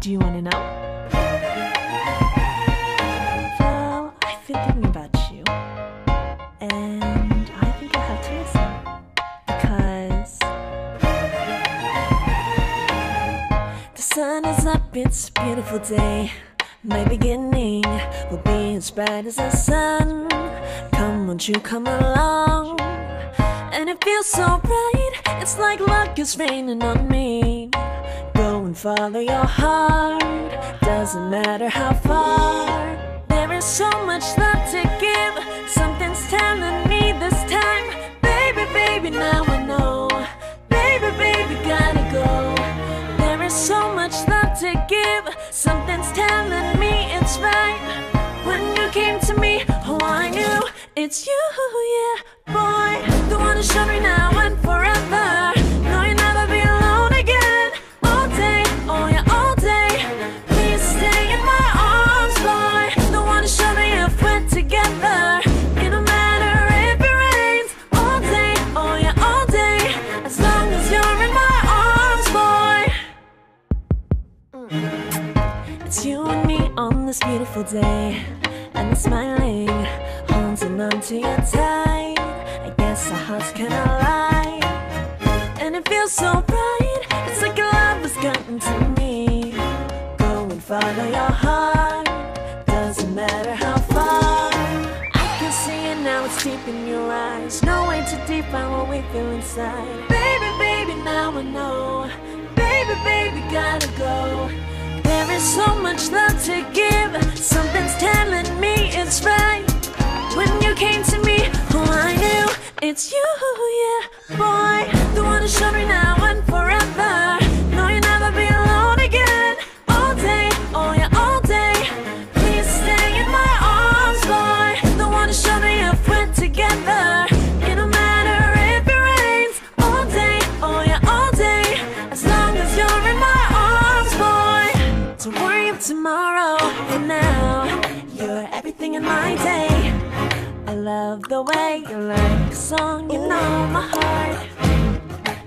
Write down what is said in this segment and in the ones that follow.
Do you want to know? Well, I've been thinking about you, and I think you'll have to listen, because the sun is up, it's a beautiful day. My beginning will be as bright as the sun. Come, won't you come along? And it feels so bright, it's like luck is raining on me. Go and follow your heart, doesn't matter how far. There is so much love to give, something's telling me this time. Baby, baby, now I know. Baby, baby, gotta go. There is so much love to give, something's telling me it's right. When you came to me, oh, I knew it's you, yeah, boy. The one who showed me now and forever. No, you'll never be alone again. All day, oh yeah, all day. Please stay in my arms, boy. The one who showed me if we're together. It don't matter if it rains. All day, oh yeah, all day. As long as you're in my arms, boy. It's you and me on this beautiful day, and I'm smiling, holding on to your tight. I guess our hearts cannot lie, and it feels so bright. It's like your love has gotten to me. Go and follow your heart, doesn't matter how far. I can see it now, it's deep in your eyes. No way to define what we feel inside. Baby, baby, now I know. Baby, baby, gotta go. There is so much love to give, something's telling me it's right. When you came to me, oh, I knew it's you, yeah, boy. The one who showed me now and forever. No, you'll never be alone again. All day, oh yeah, all day. Please stay in my arms, boy. The one who showed me if we're together. It don't matter if it rains. All day, oh yeah, all day. As long as you're in my arms, boy. Don't worry of tomorrow, for now you're everything in my day. I love the way you like a song, you know my heart.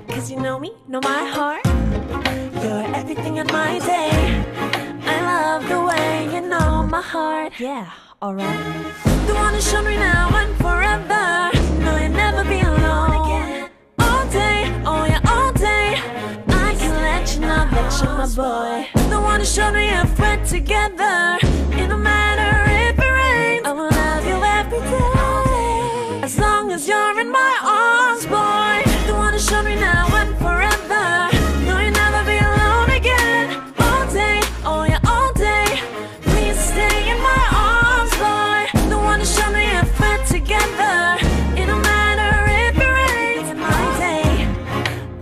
Cause you know me, know my heart. You're everything in my day. I love the way you know my heart. Yeah, alright. The one who showed me now and forever. No, you'll never be alone again. All day, oh yeah, all day. I can let you know that you're my boy. The one who showed me if we're together. It don't matter if it rains. I will love you every day. As long as you're in my arms, boy. The one who showed me now and forever. No, you'll never be alone again. All day, oh yeah, all day. Please stay in my arms, boy. The one who showed me if we're together. It don't matter if it rains. In my day,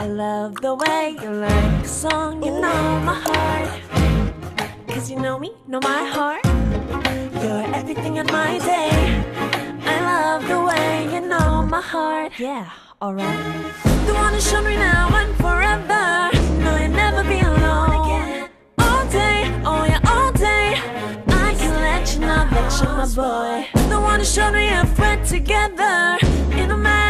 I love the way you like a song, you know my heart. Cause you know me, know my heart. You're everything in my day. I love the way you know my heart. Yeah, alright. The one who showed me now and forever. No, you'll never be alone again. All day, oh yeah, all day. I can let you know that you're my boy. The one who showed me if we're together. It don't matter